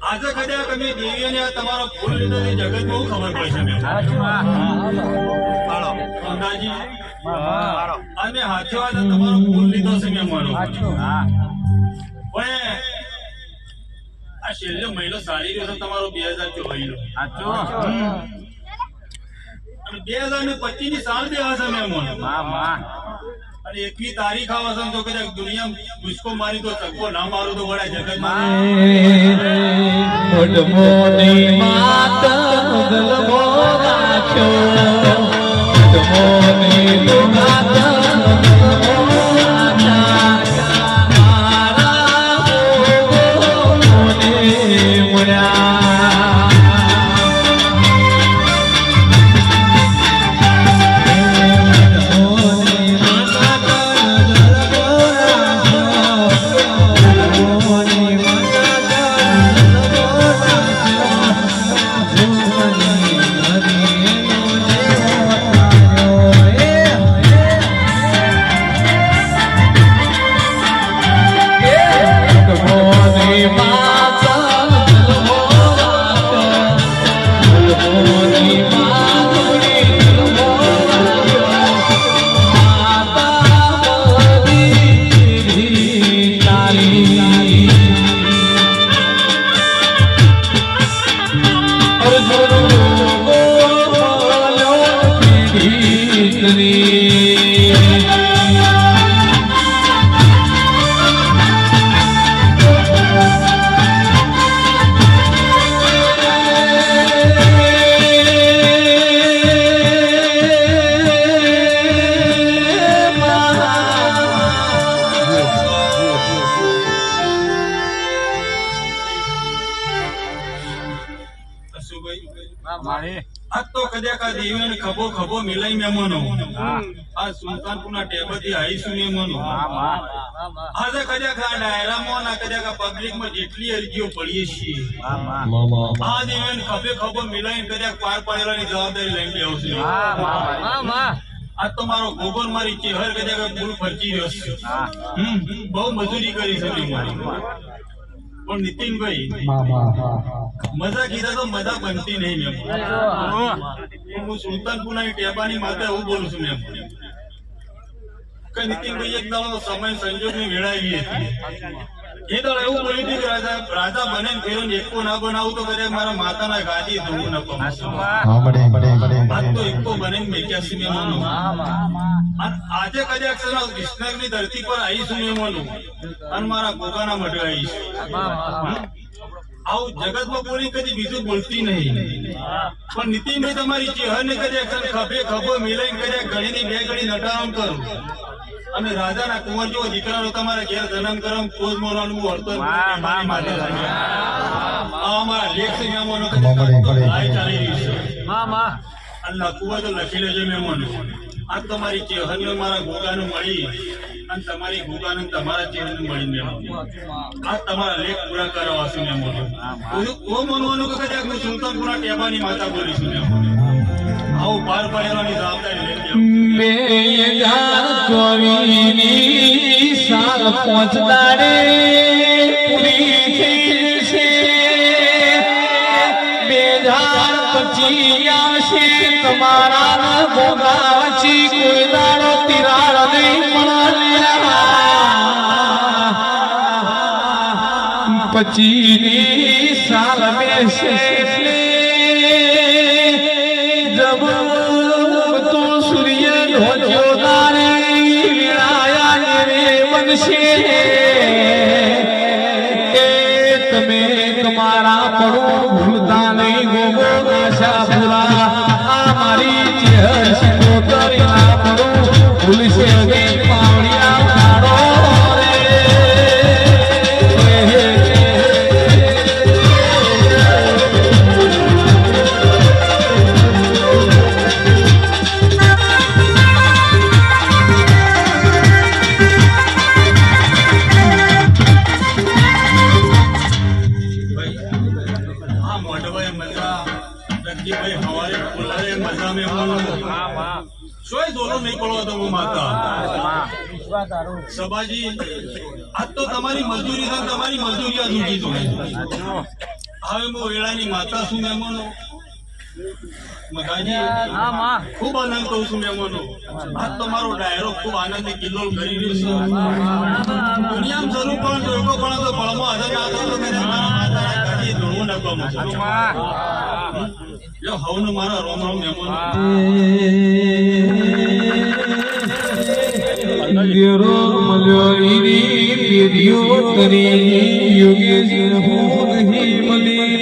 આજે કદાચ તમે દેવીઓને તમારો ફૂલ લીધો જગત બહુ ખબર પડશે અને હાથો આજે તમારો ફૂલ લીધો છે મહેમાનો પણ આ છેલ્લો મહિનો સારી રહ્યો છે તમારો 2024 અને 2025 ની સાલ બે હશે મહેમાનો અને 21 તારીખ આવશે તો કદાચ દુનિયા મુસ્કો મારી તો ચક્કો ના મારું તો વડા જગત માં મોની માત ગલબો રાખ્યો મોની માત ખભો મિલાઈ મેમોનો આ સુલતાનપુરના ટેબથી આઈશું મેમોનો આજે કદાચ આ ડાયરામાં ના કદાચ પબ્લિકમાં જેટલી અરજીઓ પડીએ છીએ આ દેવન ખભો મિલાઈ કદાચ પાર પાડવાની જવાબદારી લઈને આવશે આ તો મારો ગોબર મારી ચહેર કદાચ ફૂલ ફરકી રહ્યો છે બહુ મજૂરી કરી છે પણ નીતિનભાઈ મજા કીધા તો મજા બનતી નહીં હું સુલતાનપુરના ટેબાની માતા એવું બોલું છું મેમ કે નીતિનભાઈ એક દાડો સમય સંજોગ ની વેળાવી હતી એ દાડો એવું બોલ્યું હતું કે રાજા બને ફેરો એકો ના બનાવું તો કદાચ મારા માતાના ગાદી ધોવું ન પામું તો એકો બને મેક્યાસી મેં આજે કદાચ વિસનગર ની ધરતી પર આવીશું મેં અને મારા ગોગાના મઢે આવીશ આવું જગતમાં બોલી કદી બીજું બોલતી નહીં પણ નીતિનભાઈ તમારી ચહેર ને કદાચ ખભો મિલાઈને કદાચ ઘણી ની બે ઘડી નટામ કરું અને રાજાના કુંવર જેવો દીકરાનો તમારા ઘેર જન્મ કરમ પોજ મોરવાનું વર્તન અમારા લેખ સંયામોનો ચાલી રહ્યું છે અલ્લાહ કુંવર તો લખી લેજો મહેમાનો આ તમારી ચહેર મારા ગોગાનું મળી અને તમારી ગોગાને તમારા ચહેર મળી આ તમારા લેખ પૂરા કરાવશું મહેમાનો ઓ મનવાનું કે કદાચ હું સુલતાનપુરના ટેબાની માતા બોલીશું આવું પાર પાડવાની જવાબદારી 2024 સાલ પહોંચદાડે પૂરી થઈ છે 2025 આવશે તમારા ભોગા વચ્ચે કોઈ દાડો તિરાડ નહીં મળે પચીની સાલ બેસે જબ તો સૂર્ય ઢોલ્યો તારી વિરાયા રે બનશે એ તમે તમારા પડો ભૂલતા નહીં ગોગો આશા પૂરા આ મારી ચેહર સિંદોતરી ના પડો ભૂલશે નહીં પાવડિયા મારો સભાજી આજ તો તમારી મજૂરી છે તમારી મજૂરી આ જુદી જોડે હવે હું વેળાની માતા છું મહેમાનો મગાજી ખૂબ આનંદ કહું છું મહેમાનો આજ તો મારો ડાયરો ખૂબ આનંદ કિલ્લોલ કરી રહ્યો છે દુનિયામાં જરૂર પણ જોઈકો પણ તો ફળમાં હાજર ના થતો મેં મારા માતા ગાડી ધોવું ન કહું જો હવનું મારા રોમ રોમ મહેમાનો ગેરો મળ્યો ઈની પેઢીઓ તરી યોગેશ હું નહીં મળી